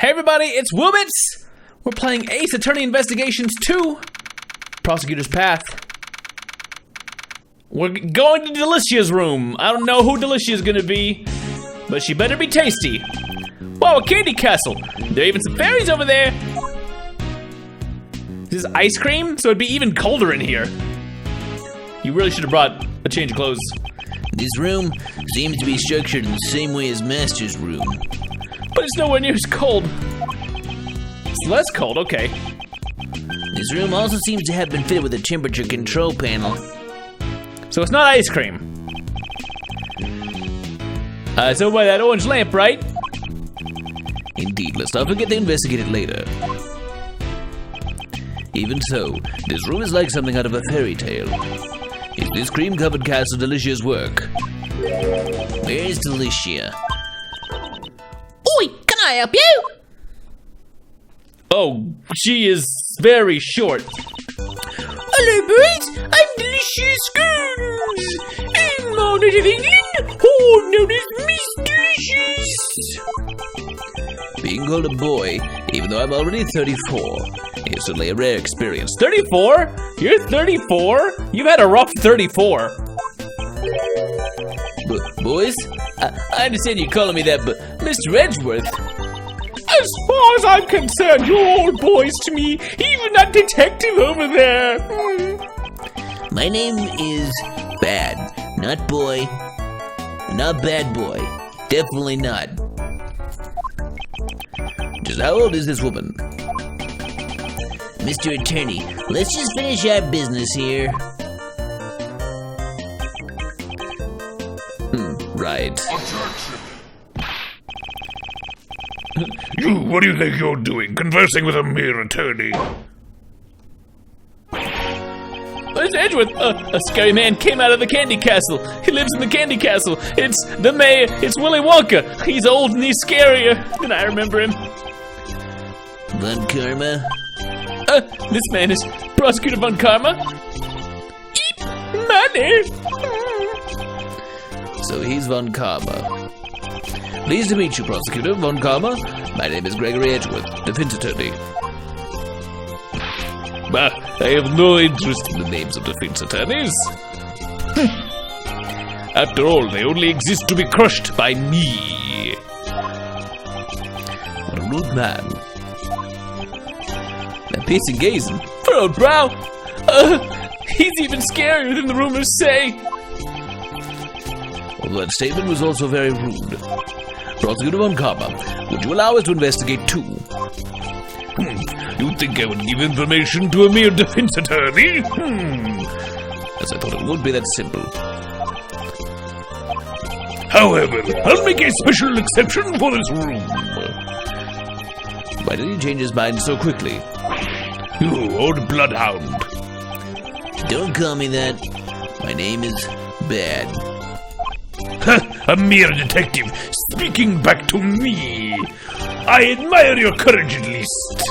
Hey everybody, it's WillBits! We're playing Ace Attorney Investigations 2, Prosecutor's Path. We're going to Delicia's room. I don't know who Delicia is gonna be, but she better be tasty. Whoa, a candy castle. There are even some fairies over there. This is ice cream, so it'd be even colder in here. You really should have brought a change of clothes. This room seems to be structured in the same way as Master's room. But it's nowhere near as cold. It's less cold, okay. This room also seems to have been fitted with a temperature control panel. So it's not ice cream. It's over by that orange lamp, right? Indeed, let's not forget to investigate it later. Even so, this room is like something out of a fairy tale. Is this cream-covered castle Delicia's work? Where is Delicia? Oi, can I help you? Oh, she is very short. Hello, boys. I'm Delicia Scones. I'm my native England, or known as Miss Delicious. Being called a boy, even though I'm already 34, is certainly a rare experience. 34? You're 34? You've had a rough 34. Boys? I understand you're calling me that, but Mr. Edgeworth... As far as I'm concerned, you're all boys to me. Even that detective over there. My name is Bad, not boy. Not bad boy. Definitely not. Just how old is this woman? Mr. Attorney, let's just finish our business here. Right. You, what do you think you're doing, conversing with a mere attorney? It's Edgeworth. A scary man came out of the candy castle. He lives in the candy castle. It's the mayor. It's Willy Wonka. He's old and he's scarier than I remember him. Von Karma? This man is Prosecutor Von Karma. Eat money. So he's Von Karma. Pleased to meet you, Prosecutor Von Karma. My name is Gregory Edgeworth, defense attorney. Bah, I have no interest in the names of defense attorneys. After all, they only exist to be crushed by me. What a rude man. That piercing gaze and furrowed brow. He's even scarier than the rumors say. Although that statement was also very rude. Prosecutor Von Karma, would you allow us to investigate too? You think I would give information to a mere defense attorney? As I thought it would be that simple. However, I'll make a special exception for this room. Why did he change his mind so quickly? You old bloodhound. Don't call me that. My name is Bad. A mere detective speaking back to me. I admire your courage at least.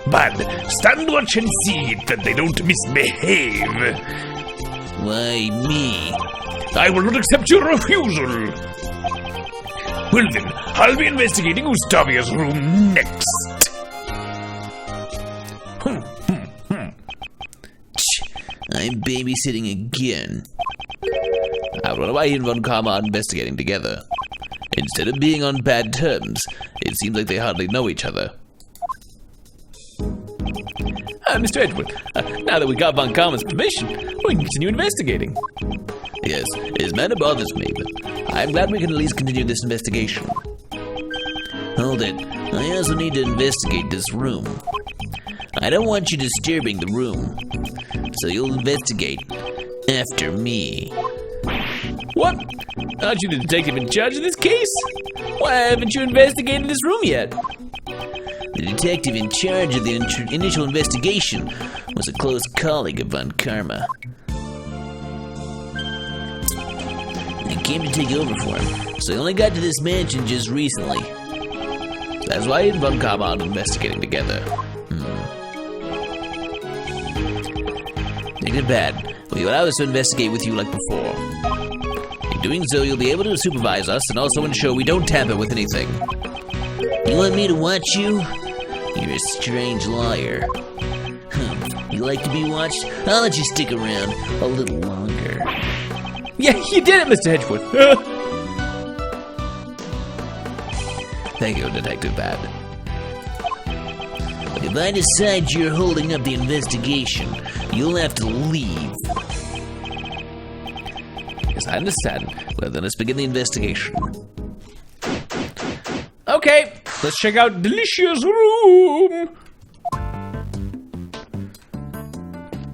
But stand watch and see that they don't misbehave. Why me? I will not accept your refusal. Well then, I'll be investigating Gustavia's room next. I'm babysitting again. I wonder why he and Von Karma are investigating together. Instead of being on bad terms, it seems like they hardly know each other. Mr. Edgeworth, now that we got Von Karma's permission, we can continue investigating. Yes, his manner bothers me, but I'm glad we can at least continue this investigation. Hold it, I also need to investigate this room. I don't want you disturbing the room, so you'll investigate after me. What? Aren't you the detective in charge of this case? Why haven't you investigated this room yet? The detective in charge of the initial investigation was a close colleague of Von Karma. I came to take over for him, so I only got to this mansion just recently. That's why he and Von Karma are investigating together. Take it bad. Will you allow us to investigate with you like before? In doing so, you'll be able to supervise us and also ensure we don't tamper with anything. You want me to watch you? You're a strange liar. You like to be watched? I'll let you stick around a little longer. Yeah, you did it, Mr. Hedgewood. Thank you, Detective Bad. But if I decide you're holding up the investigation, you'll have to leave. Yes, I understand. Well, then let's begin the investigation. Okay, let's check out Delicia's room.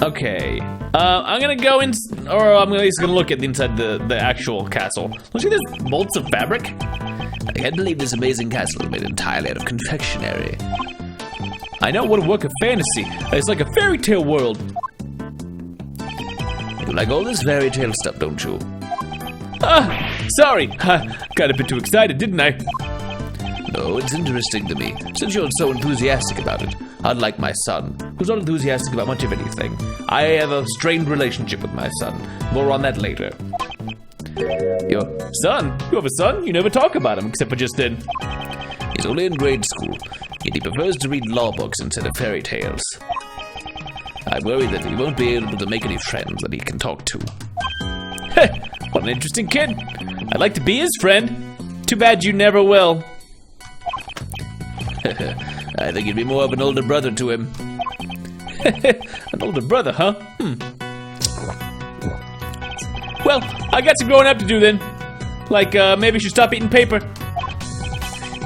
Okay, I'm gonna go in, or I'm at least gonna look at the inside the actual castle. Look at this bolts of fabric. I can't believe this amazing castle is made entirely out of confectionery. I know, what a work of fantasy. It's like a fairy tale world. You like all this fairy tale stuff, don't you? Sorry, got a bit too excited, didn't I? No, it's interesting to me, since you're so enthusiastic about it. Unlike my son, who's not enthusiastic about much of anything. I have a strained relationship with my son. More on that later. Your son? You have a son? You never talk about him, except for just then. He's only in grade school, yet he prefers to read law books instead of fairy tales. I worry that he won't be able to make any friends that he can talk to. Heh, what an interesting kid. I'd like to be his friend. Too bad you never will. I think you'd be more of an older brother to him. An older brother, huh? Well, I got some growing up to do then. Like, maybe you should stop eating paper.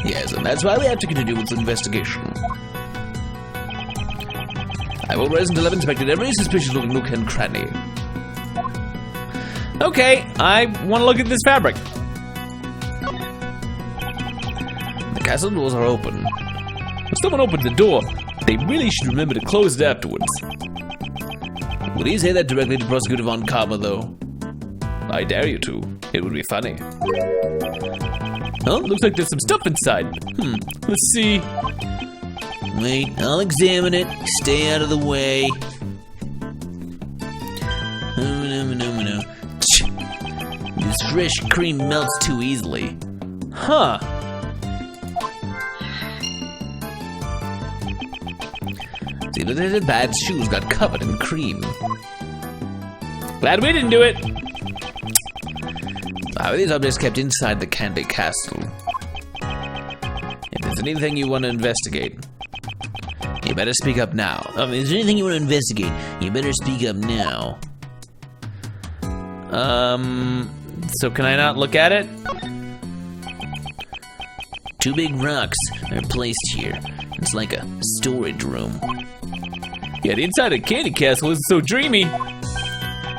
Yes, and that's why we have to continue with the investigation. I will rise until I've inspected every suspicious-looking nook and cranny. Okay, I want to look at this fabric. The castle doors are open. If someone opened the door, they really should remember to close it afterwards. Would he say that directly to Prosecutor Von Karma, though? I dare you to. It would be funny. Oh, looks like there's some stuff inside. Let's see. Wait, I'll examine it. Stay out of the way. This fresh cream melts too easily. Huh. See, the bad shoes got covered in cream. Glad we didn't do it. How are these objects kept inside the Candy Castle? If there's anything you want to investigate, you better speak up now. If there's anything you want to investigate, you better speak up now. So can I not look at it? 2 big rocks are placed here. It's like a storage room. Yeah, the inside of Candy Castle isn't so dreamy.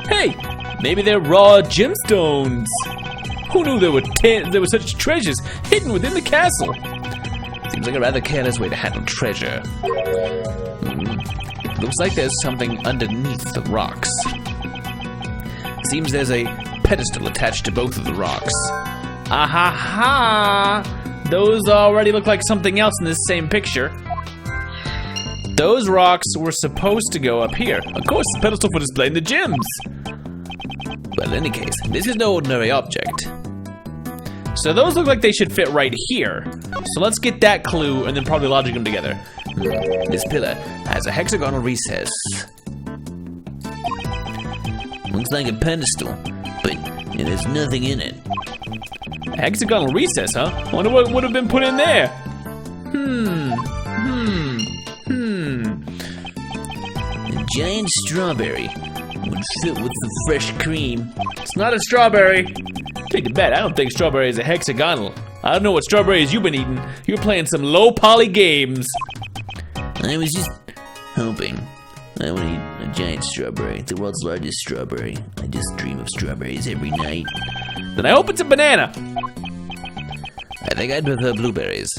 Hey, maybe they're raw gemstones. Who knew there were such treasures hidden within the castle? Seems like a rather careless way to handle treasure. It looks like there's something underneath the rocks. Seems there's a pedestal attached to both of the rocks. Ahaha! Those already look like something else in this same picture. Those rocks were supposed to go up here. Of course, the pedestal for displaying the gems. But in any case, this is no ordinary object. So those look like they should fit right here. So let's get that clue and then probably logic them together. This pillar has a hexagonal recess. Looks like a pedestal, but there's nothing in it. A hexagonal recess, huh? Wonder what would have been put in there. A giant strawberry would fit with the fresh cream. It's not a strawberry. Take the bet, I don't think strawberry is a hexagonal. I don't know what strawberries you've been eating. You're playing some low poly games. I was just hoping. I want to eat a giant strawberry, the world's largest strawberry. I just dream of strawberries every night. Then I hope it's a banana. I think I'd prefer blueberries.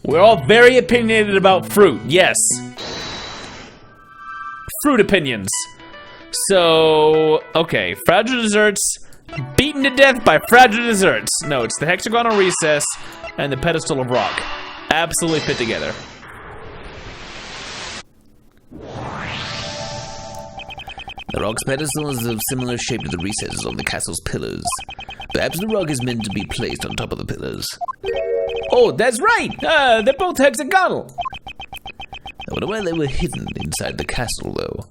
We're all very opinionated about fruit, yes. Fruit opinions. So, okay, fragile desserts, beaten to death by fragile desserts. No, it's the hexagonal recess and the pedestal of rock. Absolutely fit together. The rock's pedestal is of similar shape to the recesses on the castle's pillars. Perhaps the rock is meant to be placed on top of the pillars. Oh, that's right. They're both hexagonal. I wonder why they were hidden inside the castle, though.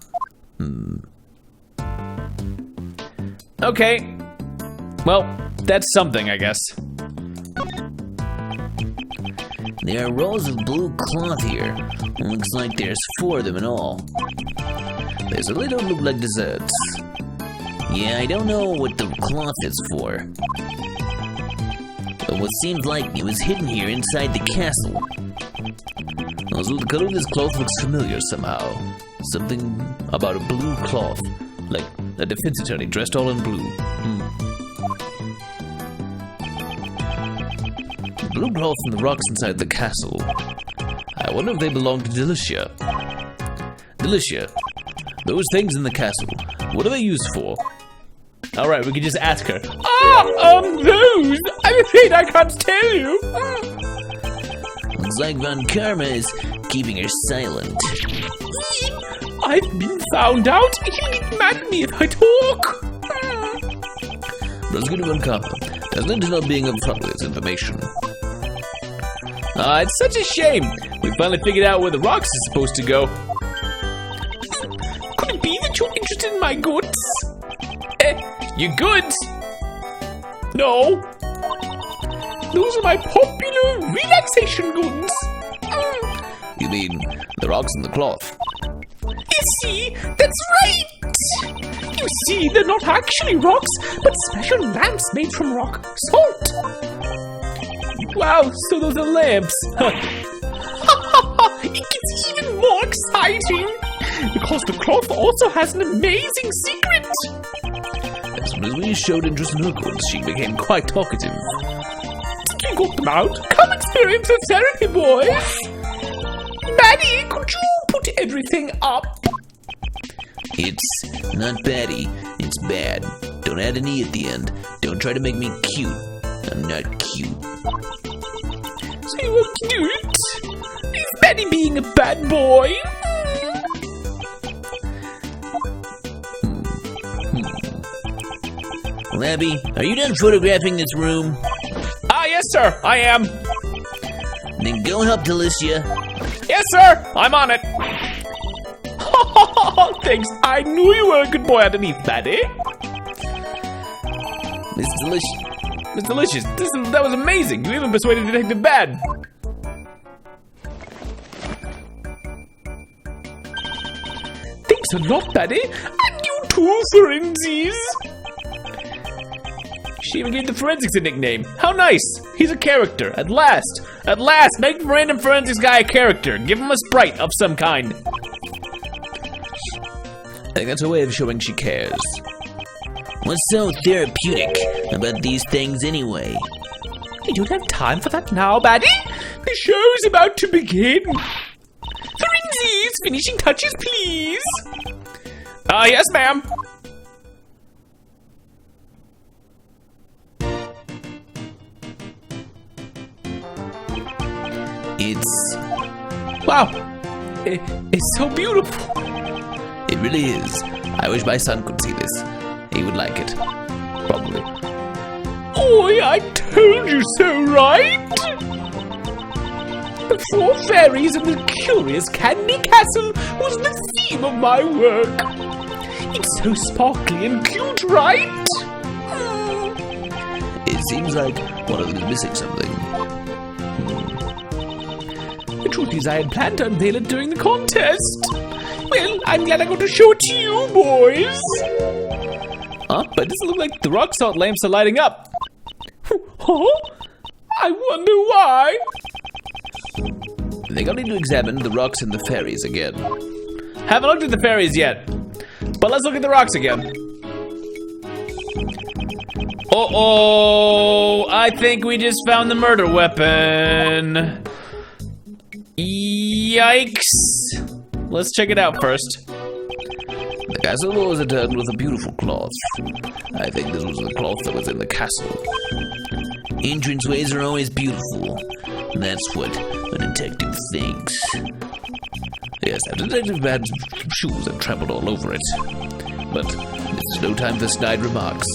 Okay. Well, that's something, I guess. There are rolls of blue cloth here. Looks like there's 4 of them in all. They certainly don't look like desserts. Yeah, I don't know what the cloth is for. But what seems like it was hidden here inside the castle. Also, the color of this cloth looks familiar somehow. Something about a blue cloth. Like a defense attorney dressed all in blue. Blue cloth from the rocks inside the castle. I wonder if they belong to Delicia. Delicia, those things in the castle, what are they used for? Alright, we can just ask her. Those! I'm afraid I can't tell you. Looks like Von Karma is keeping her silent. I've been found out. He'll get mad at me if I talk. Let's get to Von Karma. Doesn't end up being upfront with this information. It's such a shame. We finally figured out where the rocks are supposed to go. Could it be that you're interested in my goods? Your goods? No. Those are my popular relaxation goods. You mean the rocks and the cloth? You see, that's right. You see, they're not actually rocks, but special lamps made from rock salt. Wow, so those are lamps. It gets even more exciting because the cloth also has an amazing secret. As soon as we showed interest in her goods, she became quite talkative. You got them out. Come experience the therapy, boys. Maddie, could you put everything up? It's not baddie, it's bad. Don't add an E at the end. Don't try to make me cute. I'm not cute. So you won't do it? Is Maddie being a bad boy? Well, Abby, are you done photographing this room? Yes, sir, I am. Then go help Delicia. Yes, sir, I'm on it. Thanks, I knew you were a good boy underneath, Maddie. Miss Delicia. Miss Delicious, that was amazing. You even persuaded Detective Bad. Thanks a lot, Maddie. And you too, Forensies. She even gave the forensics a nickname. How nice! He's a character, at last! At last, make the random forensics guy a character. Give him a sprite of some kind. I think that's a way of showing she cares. What's so therapeutic about these things anyway? We don't have time for that now, Maddie. The show's about to begin. Forensics, finishing touches, please. Yes, ma'am. Wow, it's so beautiful. It really is. I wish my son could see this. He would like it. Probably. Oi, I told you so, right? The 4 fairies and the curious candy castle was the theme of my work. It's so sparkly and cute, right? It seems like one of them is missing something. The truth is, I had planned to unveil it during the contest. Well, I'm glad I got to show it to you, boys. But it doesn't look like the rock salt lamps are lighting up. Huh? I wonder why. I think I'll need to examine the rocks and the fairies again. Haven't looked at the fairies yet, but let's look at the rocks again. Uh-oh, I think we just found the murder weapon. Yikes. Let's check it out first. The castle was adorned with a beautiful cloth. I think this was the cloth that was in the castle. Entranceways are always beautiful. That's what a detective thinks. Yes, that Detective Bad's shoes have trampled all over it. But this is no time for snide remarks.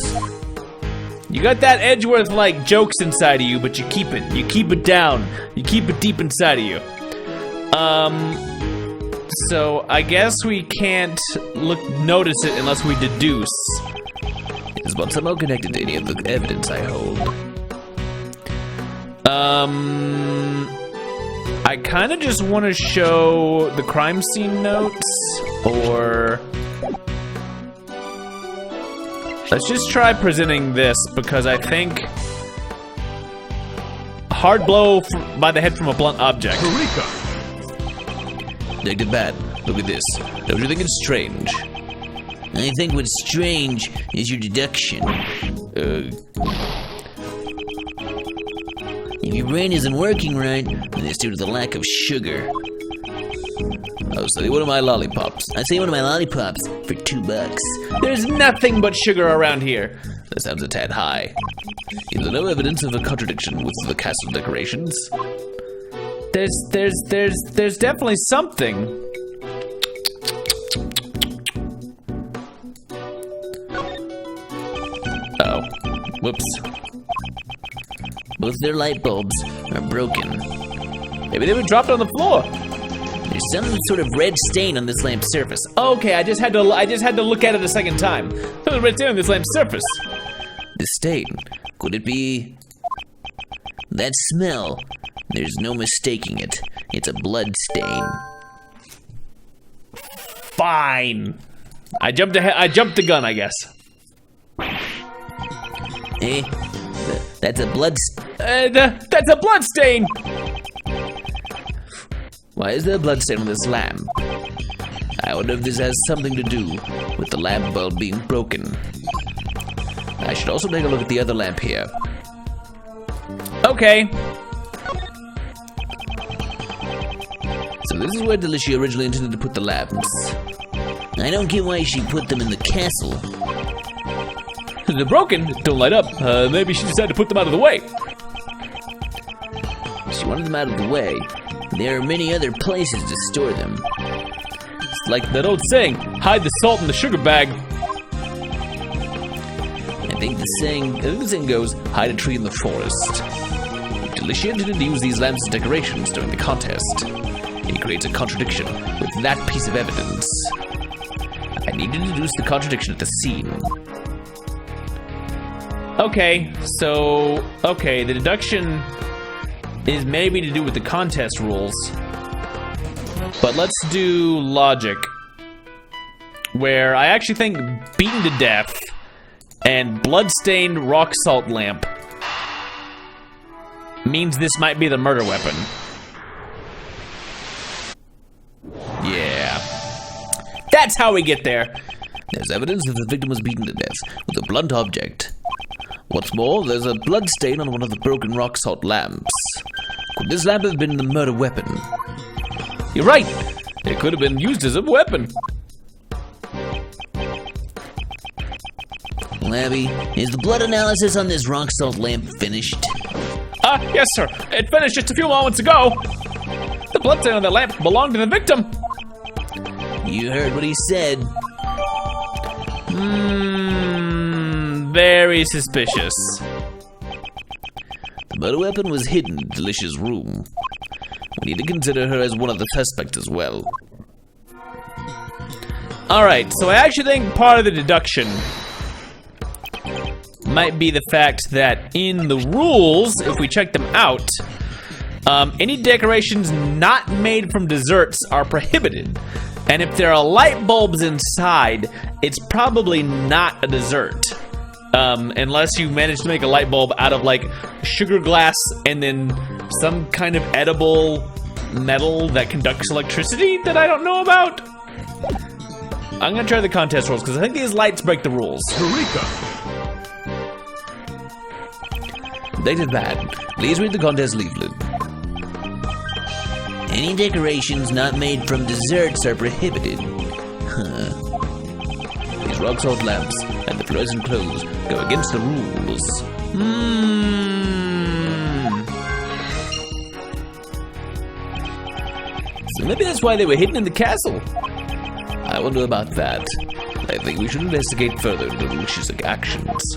You got that Edgeworth like jokes inside of you, but you keep it. You keep it down. You keep it deep inside of you. So I guess we can't notice it unless we deduce. Is one somehow connected to any of the evidence I hold? I kind of just want to show the crime scene notes, or let's just try presenting this, because I think hard blow by the head from a blunt object. Detective Bad, look at this. Don't you think it's strange? I think what's strange is your deduction. If your brain isn't working right, then it's due to the lack of sugar. Oh, so one of my lollipops. I say one of my lollipops for $2. There's nothing but sugar around here. That sounds a tad high. Is there no evidence of a contradiction with the castle decorations? There's definitely something. Oh, whoops. Both their light bulbs are broken. Maybe they were dropped on the floor. There's some sort of red stain on this lamp's surface. Okay, I just had to look at it a second time. There's a red stain on this lamp's surface. The stain, could it be that smell? There's no mistaking it. It's a blood stain. Fine. I jumped the gun, I guess. Eh? That's a blood that's a blood stain. Why is there a blood stain on this lamp? I wonder if this has something to do with the lamp bulb being broken. I should also take a look at the other lamp here. Okay. So this is where Delicia originally intended to put the lamps. I don't get why she put them in the castle. They're broken. Don't light up. Maybe she decided to put them out of the way. She wanted them out of the way. There are many other places to store them. It's like that old saying, hide the salt in the sugar bag. I think the saying goes, hide a tree in the forest. Delicia intended to use these lamps as decorations during the contest. It creates a contradiction with that piece of evidence. I need to deduce the contradiction at the scene. Okay, so, the deduction is maybe to do with the contest rules. But let's do logic, where I actually think beaten to death and blood-stained rock salt lamp means this might be the murder weapon. Yeah. That's how we get there. There's evidence that the victim was beaten to death with a blunt object. What's more, there's a blood stain on one of the broken rock salt lamps. Could this lamp have been the murder weapon? You're right. It could have been used as a weapon. Labby, is the blood analysis on this rock salt lamp finished? Yes, sir. It finished just a few moments ago. The blood stain on the lamp belonged to the victim. You heard what he said. Very suspicious. The murder weapon was hidden in Delicia's room. We need to consider her as one of the suspects as well. Alright, so I actually think part of the deduction might be the fact that in the rules, if we check them out, any decorations not made from desserts are prohibited. And if there are light bulbs inside, it's probably not a dessert. Unless you manage to make a light bulb out of like sugar glass and then some kind of edible metal that conducts electricity that I don't know about. I'm gonna try the contest rules because I think these lights break the rules. Dated bad. Please read the contest leaflet. Any decorations not made from desserts are prohibited. These rock salt lamps and the fluorescent clothes go against the rules. So maybe that's why they were hidden in the castle. I wonder about that. I think we should investigate further into Delicia's actions.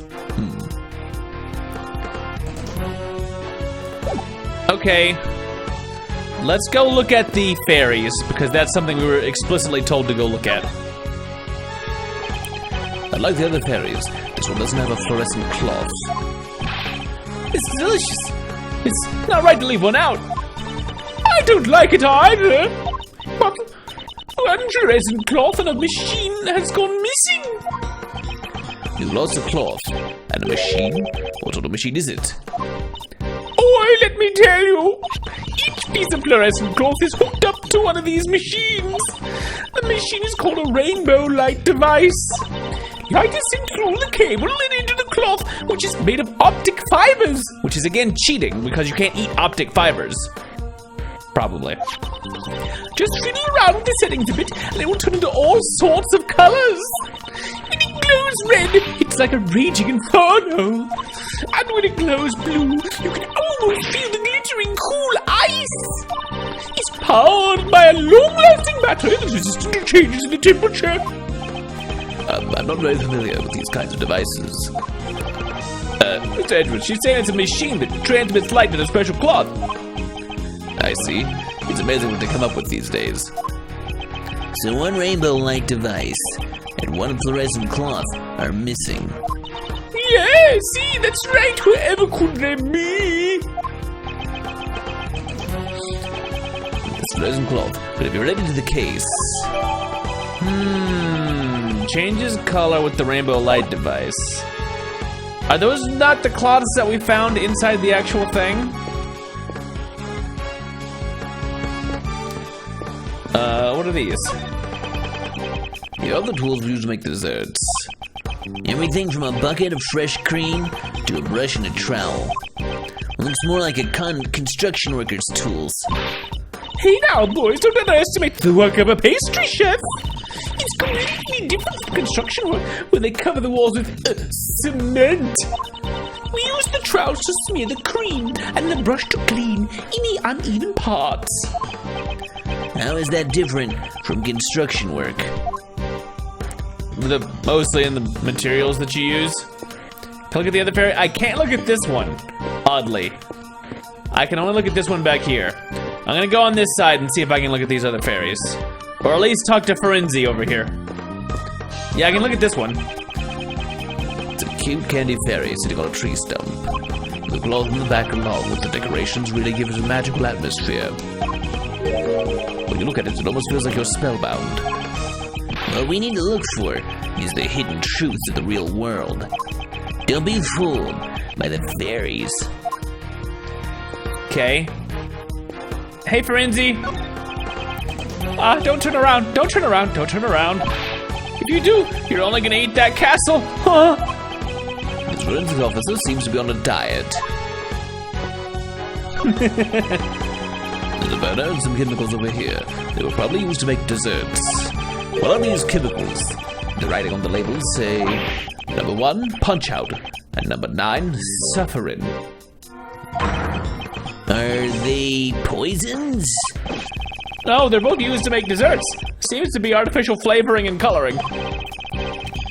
Okay. Let's go look at the fairies, because that's something we were explicitly told to go look at. Unlike the other fairies, this one doesn't have a fluorescent cloth. It's delicious. It's not right to leave one out. I don't like it either. But one fluorescent cloth and a machine has gone missing. You lost a cloth and a machine? What sort of machine is it? Oh, let me tell you. Each piece of fluorescent cloth is hooked up to one of these machines. The machine is called a rainbow light device. Light is sent through the cable and into the cloth, which is made of optic fibers. Which is again cheating, because you can't eat optic fibers. Probably. Just fiddle around with the settings a bit, and it will turn into all sorts of colors. When it glows red, it's like a raging inferno. And when it glows blue, you can almost feel the glittering cool ice. It's powered by a long-lasting battery that's resistant to changes in the temperature. I'm not very familiar with these kinds of devices. Mr. Edward, she's saying it's a machine that transmits light in a special cloth. I see. It's amazing what they come up with these days. So one rainbow light device and one fluorescent cloth are missing. Yeah, see, that's right. Whoever could they be? This fluorescent cloth, but if you're related to the case... Changes color with the rainbow light device. Are those not the cloths that we found inside the actual thing? What are these? The other tools we use to make desserts. Everything from a bucket of fresh cream to a brush and a trowel. Looks more like a construction worker's tools. Hey now, boys, don't underestimate the work of a pastry chef. It's completely different from construction work, where they cover the walls with cement. We use the trowels to smear the cream and the brush to clean any uneven parts. How is that different from construction work? Mostly in the materials that you use. Can I look at the other fairy? I can't look at this one, oddly. I can only look at this one back here. I'm gonna go on this side and see if I can look at these other fairies. Or at least talk to Ferenzi over here. Yeah, I can look at this one. It's a cute candy fairy sitting on a tree stump. The cloth in the back along with the decorations really give it a magical atmosphere. When you look at it, it almost feels like you're spellbound. What we need to look for is the hidden truths of the real world. Don't be fooled by the fairies. Okay. Hey, Ferenzi. Don't turn around. Don't turn around. Don't turn around. If you do, you're only gonna eat that castle. Huh? This forensic officer seems to be on a diet. There's a burner and some chemicals over here. They were probably used to make desserts. What are these chemicals? The writing on the labels say number 1, punch out, and number 9, suffering. Are they poisons? No, they're both used to make desserts. Seems to be artificial flavoring and coloring.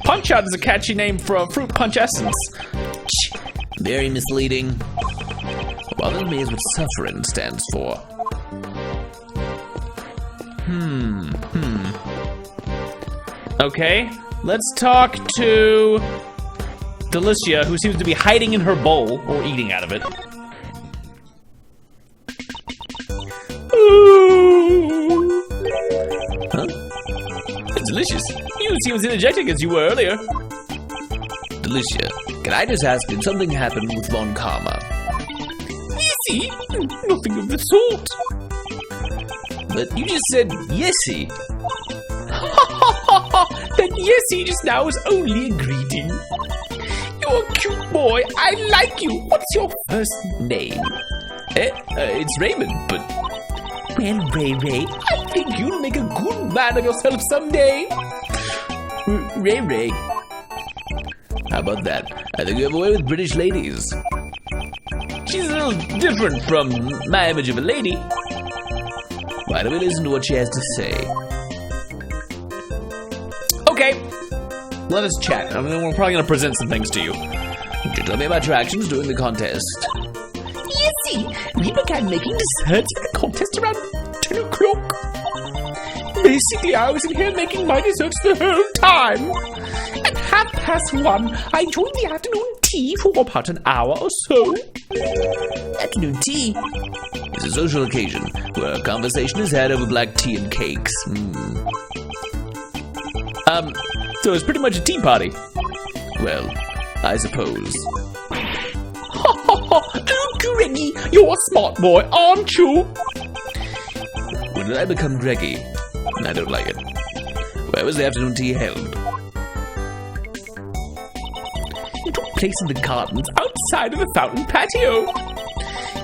Punch Out is a catchy name for a fruit punch essence. Very misleading. What bothers me is what suffering stands for. Okay, let's talk to Delicia, who seems to be hiding in her bowl, or eating out of it. Huh? It's delicious. You seem as energetic as you were earlier. Delicia, can I just ask, did something happen with Von Karma? Yesy? Nothing of the sort. But you just said yesy. That yesy just now was only a greeting. You're a cute boy. I like you. What's your first name? It's Raymond, but... Well, Ray, I think you'll make a good man of yourself someday. Ray. How about that? I think you have a way with British ladies. She's a little different from my image of a lady. Why don't we listen to what she has to say? Okay, let us chat. I mean, we're probably gonna present some things to you. Could you tell me about your actions during the contest? Yesy, see, we began making desserts for the contest around 10 o'clock. Basically, I was in here making my desserts the whole time. At 1:30, I joined the afternoon tea for about an hour or so. Afternoon tea is a social occasion where a conversation is had over black tea and cakes. So it's pretty much a tea party. Well, I suppose. Oh, Greggy, you're a smart boy, aren't you? When did I become Greggy? I don't like it. Where was the afternoon tea held? It took place in the gardens outside of the fountain patio.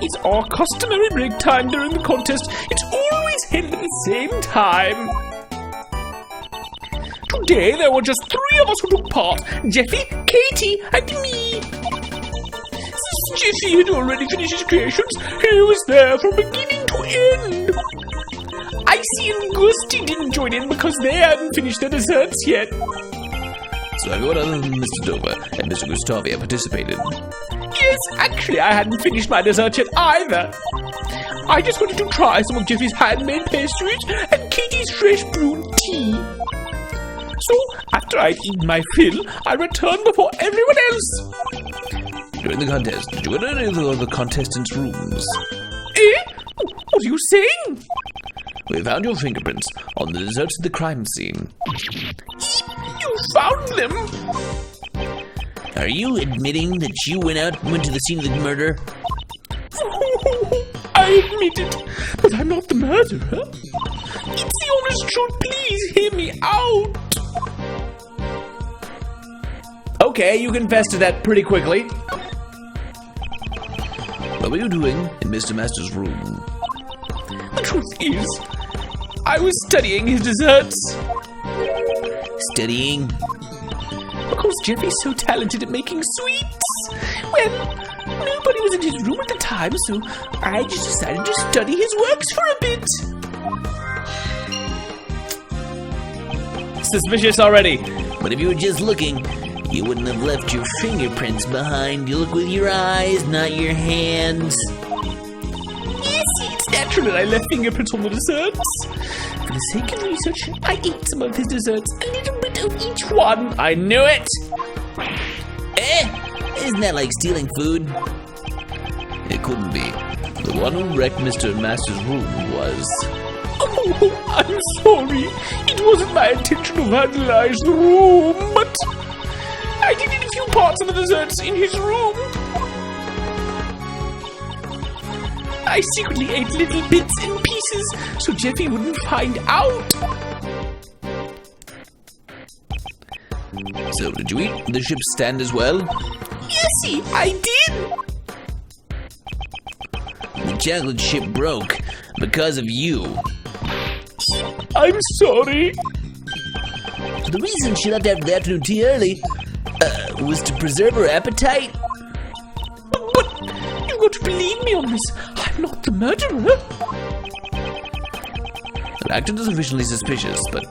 It's our customary break time during the contest. It's always held at the same time. Today there were just 3 of us who took part: Jeffy, Katie, and me. Since Jeffy had already finished his creations, he was there from beginning to end. Icy and Gusty didn't join in because they hadn't finished their desserts yet. So everyone other than Mr. Dover and Mr. Gustavia participated. Yes, actually I hadn't finished my dessert yet either. I just wanted to try some of Jeffy's handmade pastries and Katie's fresh brewed tea. So, after I'd eaten my fill, I returned before everyone else. During the contest, did you enter any of the contestants' rooms? Eh? What are you saying? We found your fingerprints on the desserts at the crime scene. You found them? Are you admitting that you went to the scene of the murder? I admit it, but I'm not the murderer. It's the honest truth. Please hear me out. Okay, you confess to that pretty quickly. What were you doing in Mr. Master's room? The truth is, I was studying his desserts. Studying? Because Jeffy's so talented at making sweets. Well, nobody was in his room at the time, so I just decided to study his works for a bit. Suspicious already. But if you were just looking, you wouldn't have left your fingerprints behind. You look with your eyes, not your hands. Yes, it's natural that I left fingerprints on the desserts. For the sake of research, I ate some of his desserts, a little bit of each one. I knew it! Isn't that like stealing food? It couldn't be. The one who wrecked Mr. Master's room was... Oh, I'm sorry. It wasn't my intention to vandalize the room, but I did eat a few parts of the desserts in his room. I secretly ate little bits and pieces so Jeffy wouldn't find out. So, did you eat the ship's stand as well? Yesy, I did. The chocolate ship broke because of you. I'm sorry. The reason she left after the afternoon tea early was to preserve her appetite. But you've got to believe me on this. I'm not the murderer. The actor is sufficiently suspicious, but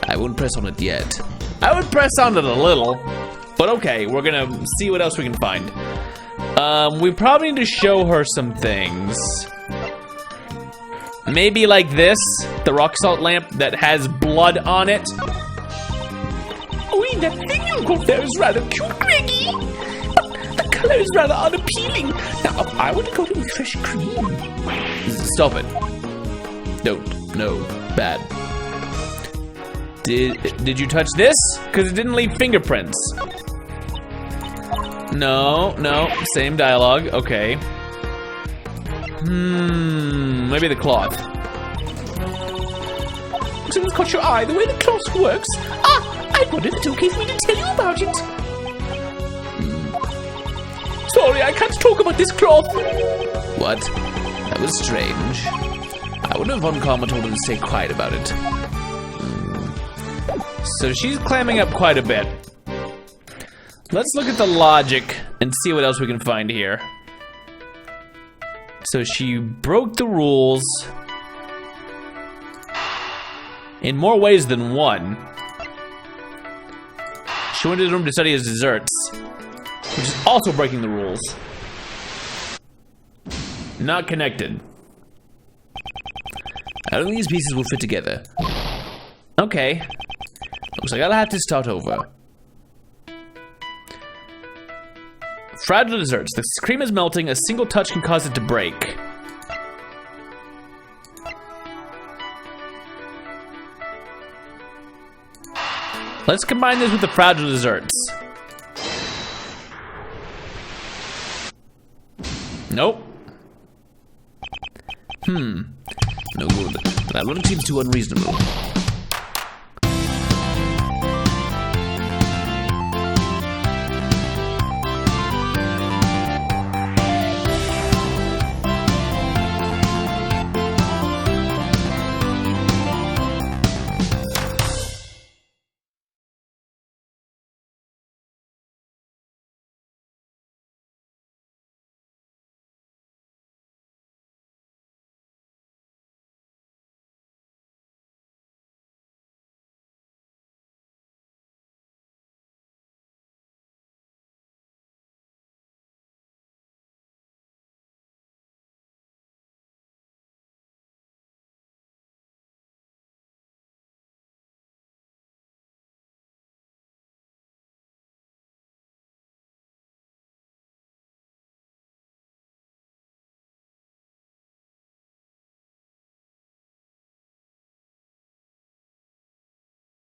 I won't press on it yet. I would press on it a little. But okay, we're gonna see what else we can find. We probably need to show her some things. Maybe like this, the rock salt lamp that has blood on it. Oh, that thing you got there is rather cute, Greggy. But the color is rather unappealing. Now, I want to go to with fresh cream. Stop it. No, bad. Did you touch this? Because it didn't leave fingerprints. No, same dialogue, okay. Maybe the cloth. Something's caught your eye, the way the cloth works. Ah, I wonder if it's okay for me to tell you about it. Sorry, I can't talk about this cloth. What? That was strange. I wonder if Von Karma told her to stay quiet about it. So she's clamming up quite a bit. Let's look at the logic and see what else we can find here. So she broke the rules in more ways than one. She went to the room to study his desserts, which is also breaking the rules. Not connected. I don't think these pieces will fit together. Okay. Looks like I'll have to start over. Fragile desserts. The cream is melting. A single touch can cause it to break. Let's combine this with the fragile desserts. Nope. No good. That logic seems too unreasonable.